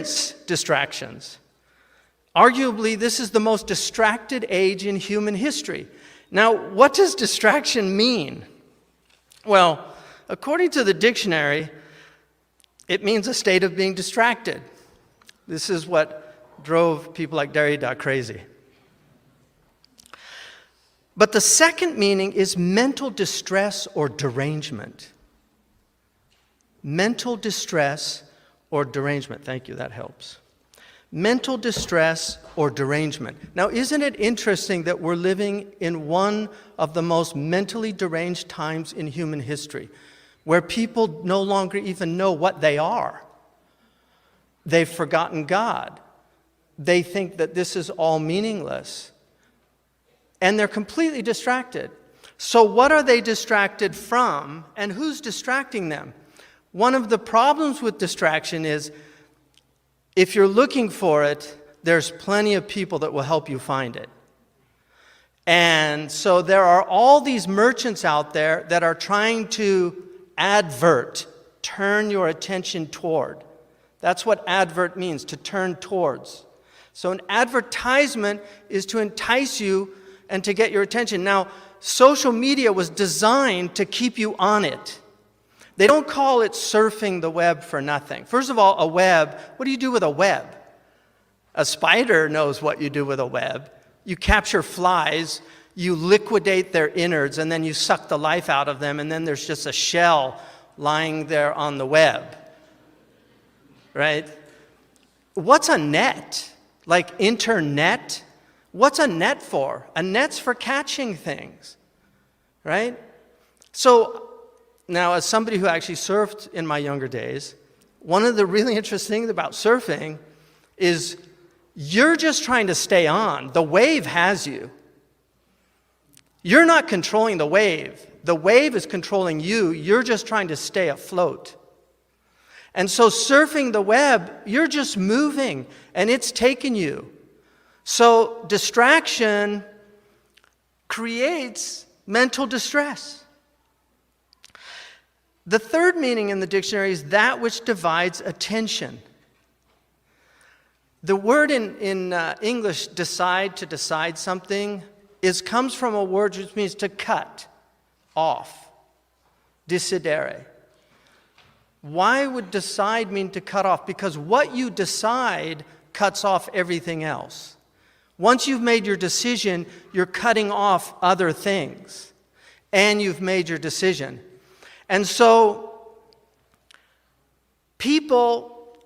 immense distractions. Arguably, this is the most distracted age in human history. Now, what does distraction mean? Well, according to the dictionary, it means a state of being distracted. This is what drove people like Derrida crazy. But the second meaning is mental distress or derangement. Mental distress or derangement. Thank you, that helps. Mental distress or derangement. Now, isn't it interesting that we're living in one of the most mentally deranged times in human history, where people no longer even know what they are? They've forgotten God. They think that this is all meaningless. And they're completely distracted. So what are they distracted from, and who's distracting them? One of the problems with distraction is, if you're looking for it, there's plenty of people that will help you find it. And so there are all these merchants out there that are trying to advert, turn your attention toward. That's what advert means, to turn towards. So an advertisement is to entice you and to get your attention. Now, social media was designed to keep you on it. They don't call it surfing the web for nothing. First of all, a web, what do you do with a web? A spider knows what you do with a web. You capture flies, you liquidate their innards, and then you suck the life out of them, and then there's just a shell lying there on the web. Right? What's a net? Like internet? What's a net for? A net's for catching things. Right? So, now, as somebody who actually surfed in my younger days, one of the really interesting things about surfing is you're just trying to stay on. The wave has you. You're not controlling the wave. The wave is controlling you. You're just trying to stay afloat. And so surfing the web, you're just moving, and it's taking you. So distraction creates mental distress. The third meaning in the dictionary is that which divides attention. The word in English, decide, to decide something, comes from a word which means to cut off. Decidere. Why would decide mean to cut off? Because what you decide cuts off everything else. Once you've made your decision, you're cutting off other things. And you've made your decision. And so people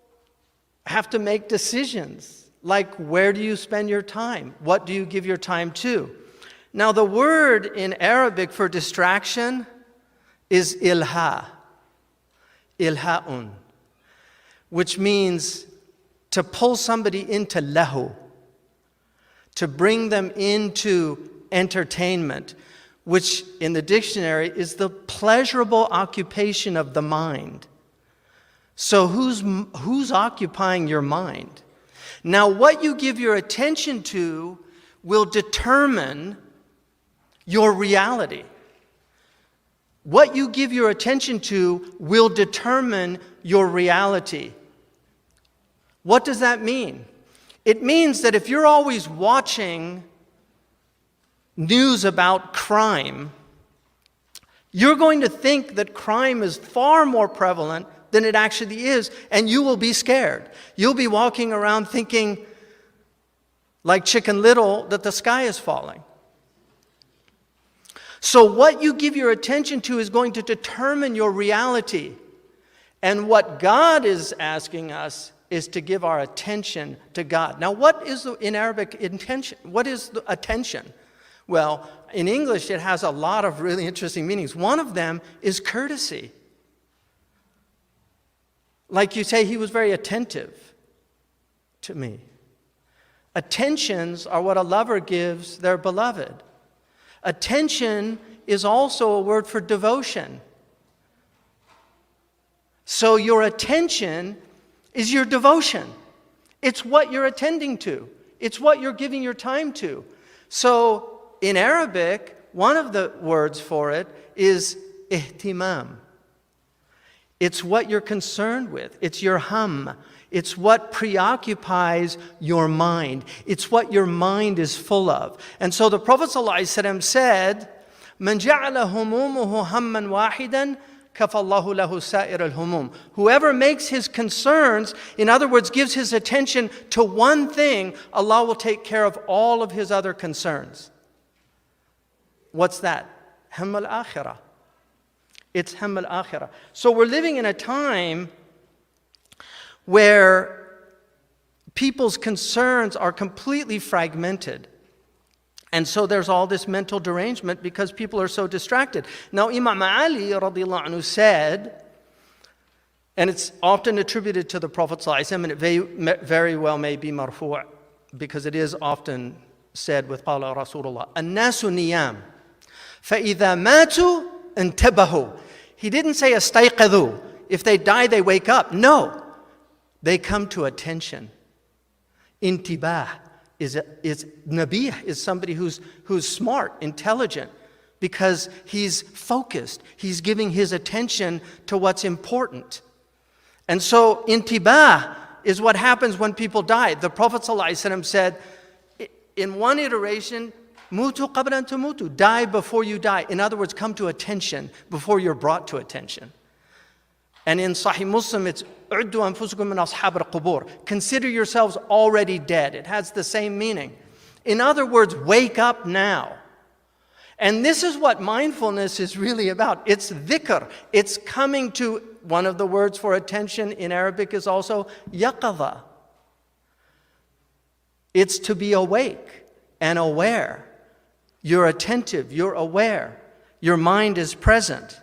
have to make decisions, like where do you spend your time? What do you give your time to? Now, the word in Arabic for distraction is ilha, ilha'un, which means to pull somebody into lahu, to bring them into entertainment, which in the dictionary is the pleasurable occupation of the mind. So who's occupying your mind? Now, what you give your attention to will determine your reality. What you give your attention to will determine your reality. What does that mean? It means that if you're always watching news about crime, you're going to think that crime is far more prevalent than it actually is, and you will be scared. You'll be walking around thinking, like Chicken Little, that the sky is falling. So what you give your attention to is going to determine your reality. And what God is asking us is to give our attention to God. Now, what is in Arabic intention? What is the attention? Well, in English, it has a lot of really interesting meanings. One of them is courtesy. Like you say, he was very attentive to me. Attentions are what a lover gives their beloved. Attention is also a word for devotion. So your attention is your devotion. It's what you're attending to. It's what you're giving your time to. So in Arabic, one of the words for it is ihtimam. It's what you're concerned with. It's your hum. It's what preoccupies your mind. It's what your mind is full of. And so the Prophet ﷺ said, "Man ja'ala humumuhu hamman wahidan, kafallahu lahu sa'ir al-humum." Whoever makes his concerns, in other words, gives his attention to one thing, Allah will take care of all of his other concerns. What's that? Hamm al-akhirah. It's hamm al-akhirah. So we're living in a time where people's concerns are completely fragmented. And so there's all this mental derangement because people are so distracted. Now Imam Ali radiallahu anhu said, and it's often attributed to the Prophet ﷺ, and it very well may be marfu' because it is often said with qala Rasulullah, "An-nasu niyam, fa-idha matu intabahu." He didn't say astayqadhu. If they die, they wake up. No. They come to attention. Intibah is nabih, is somebody who's smart, intelligent, because he's focused. He's giving his attention to what's important. And so intibah is what happens when people die. The Prophet ﷺ said, in one iteration, mutu qabla an tamutu, die before you die. In other words, come to attention before you're brought to attention. And in Sahih Muslim, it's "Uddu anfusakum min ashab al-qubur." Consider yourselves already dead. It has the same meaning. In other words, wake up now. And this is what mindfulness is really about. It's dhikr. It's coming to, one of the words for attention in Arabic is also yaqadha. It's to be awake and aware. You're attentive, you're aware. Your mind is present.